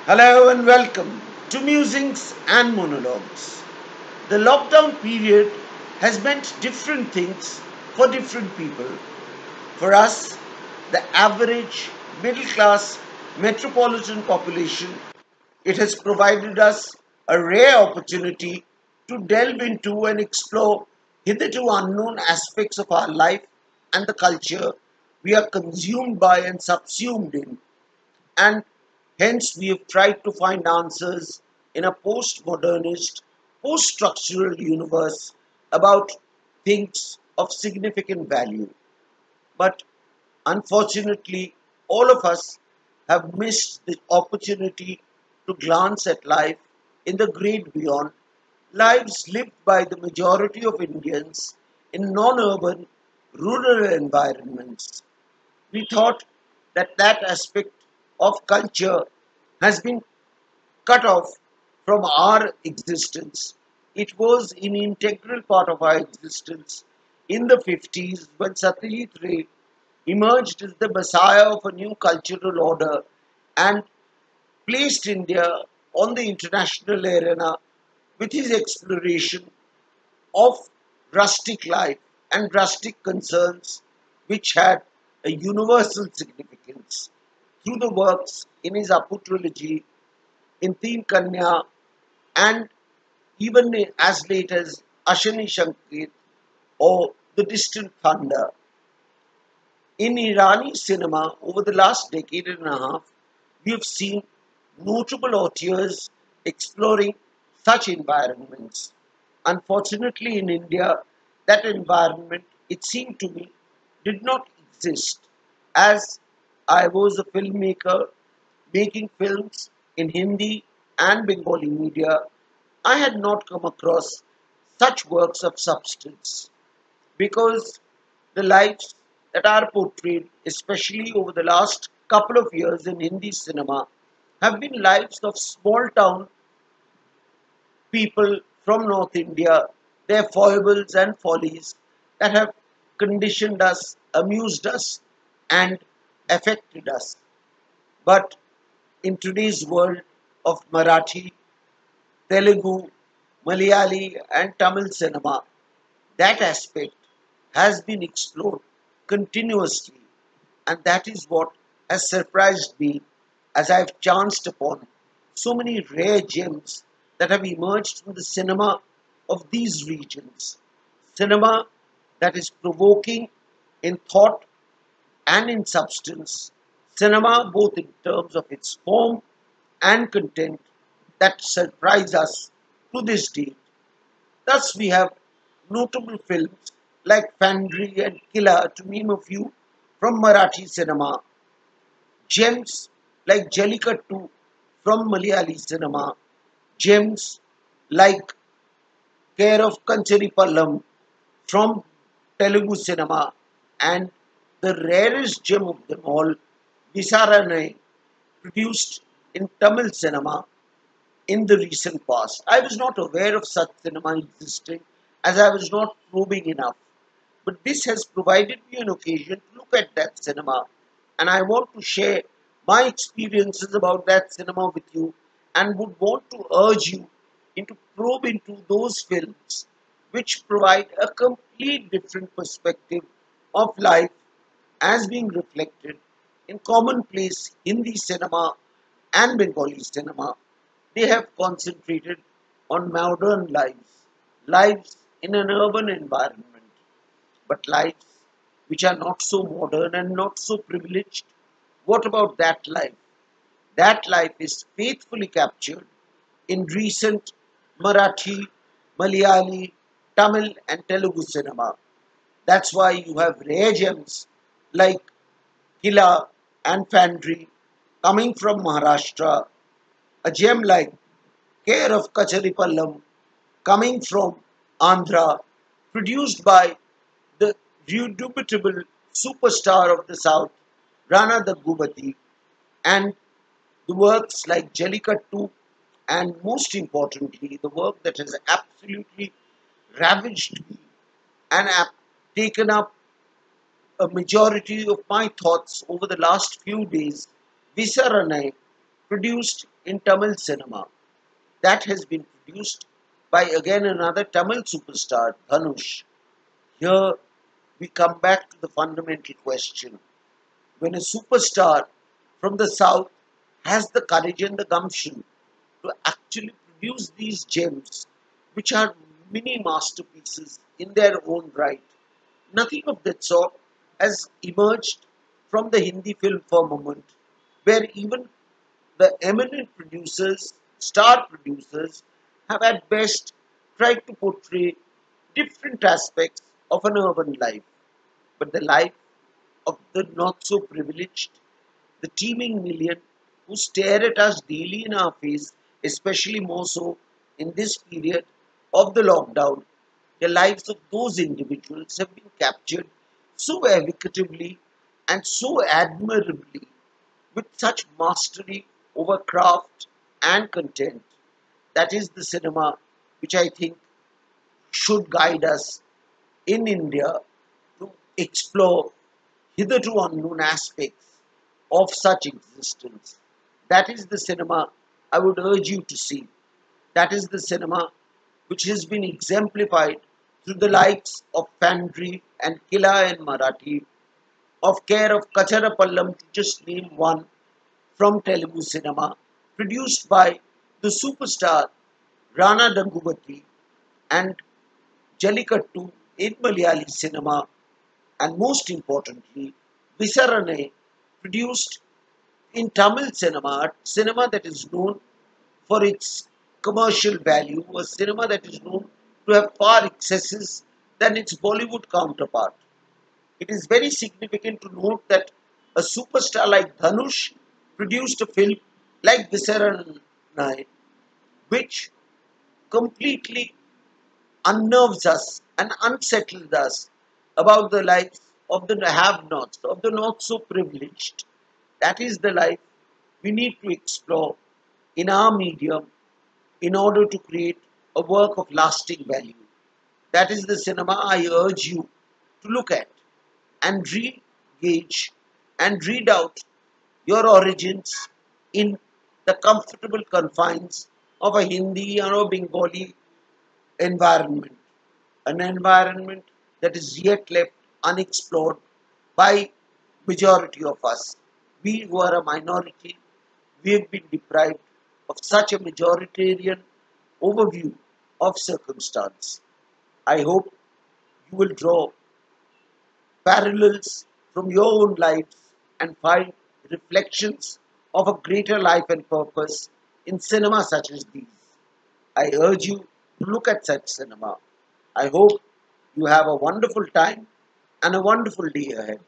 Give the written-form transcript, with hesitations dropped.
Hello and welcome to Musings and Monologues. The lockdown period has meant different things for different people. For us, the average middle class metropolitan population, it has provided us a rare opportunity to delve into and explore hitherto unknown aspects of our life and the culture we are consumed by and subsumed in, and hence we have tried to find answers in a postmodernist, post-structural universe about things of significant value. But unfortunately, all of us have missed the opportunity to glance at life in the great beyond, lives lived by the majority of Indians in non-urban, rural environments. We thought that that aspect of culture has been cut off from our existence. It was an integral part of our existence in the 50s when Satyajit Ray emerged as the messiah of a new cultural order and placed India on the international arena with his exploration of rustic life and rustic concerns which had a universal significance through the works in his Apu trilogy, in Teen Kanya, and even as late as Ashani Sanket or The Distant Thunder. In Irani cinema, over the last decade and a half, we have seen notable auteurs exploring such environments. Unfortunately, in India, that environment, it seemed to me, did not exist, as I was a filmmaker making films in Hindi and Bengali media. I had not come across such works of substance because the lives that are portrayed, especially over the last couple of years in Hindi cinema, have been lives of small town people from North India, their foibles and follies that have conditioned us, amused us, and affected us. But in today's world of Marathi, Telugu, Malayali, and Tamil cinema, that aspect has been explored continuously, and that is what has surprised me as I have chanced upon so many rare gems that have emerged from the cinema of these regions. Cinema that is provoking in thought and in substance, cinema both in terms of its form and content that surprise us to this day. Thus, we have notable films like Fandry and Killa, to name a few, from Marathi cinema, gems like Jallikattu from Malayali cinema, gems like Care of Kanchari Pallam from Telugu cinema, and the rarest gem of them all, Visaranai, produced in Tamil cinema in the recent past. I was not aware of such cinema existing as I was not probing enough. But this has provided me an occasion to look at that cinema, and I want to share my experiences about that cinema with you and would want to urge you into probe into those films which provide a complete different perspective of life as being reflected in commonplace Hindi cinema and Bengali cinema. They have concentrated on modern lives, lives in an urban environment, but lives which are not so modern and not so privileged. What about that life? That life is faithfully captured in recent Marathi, Malayali, Tamil, and Telugu cinema. That's why you have rare gems like Killa and Fandry coming from Maharashtra, a gem like Care of Kachari Pallam coming from Andhra, produced by the redoubtable superstar of the South, Rana Daggubati, and the works like Jallikattu, and most importantly, the work that has absolutely ravaged me and taken up a majority of my thoughts over the last few days, Visaranai, produced in Tamil cinema. That has been produced by again another Tamil superstar, Dhanush. Here we come back to the fundamental question. When a superstar from the south has the courage and the gumption to actually produce these gems, which are mini masterpieces in their own right, nothing of that sort has emerged from the Hindi film firmament, where even the eminent producers, star producers, have at best tried to portray different aspects of an urban life. But the life of the not so privileged, the teeming million who stare at us daily in our face, especially more so in this period of the lockdown, the lives of those individuals have been captured so evocatively and so admirably with such mastery over craft and content. That is the cinema which I think should guide us in India to explore hitherto unknown aspects of such existence. That is the cinema I would urge you to see. That is the cinema which has been exemplified through the likes of Fandri and Kila in Marathi, of Care of Kacharapallam, to just name one from Telugu cinema, produced by the superstar Rana Danguvati, and Jallikattu in Malayali cinema, and most importantly, Visarane, produced in Tamil cinema, cinema that is known for its commercial value, a cinema that is known to have far excesses than its Bollywood counterpart. It is very significant to note that a superstar like Dhanush produced a film like Visarane, which completely unnerves us and unsettles us about the lives of the have-nots, of the not so privileged. That is the life we need to explore in our medium in order to create a work of lasting value. That is the cinema I urge you to look at and re-gauge and read out your origins in the comfortable confines of a Hindi or a Bengali environment, an environment that is yet left unexplored by majority of us. We who are a minority, we have been deprived of such a majoritarian overview of circumstance. I hope you will draw parallels from your own lives and find reflections of a greater life and purpose in cinema such as these. I urge you to look at such cinema. I hope you have a wonderful time and a wonderful day ahead.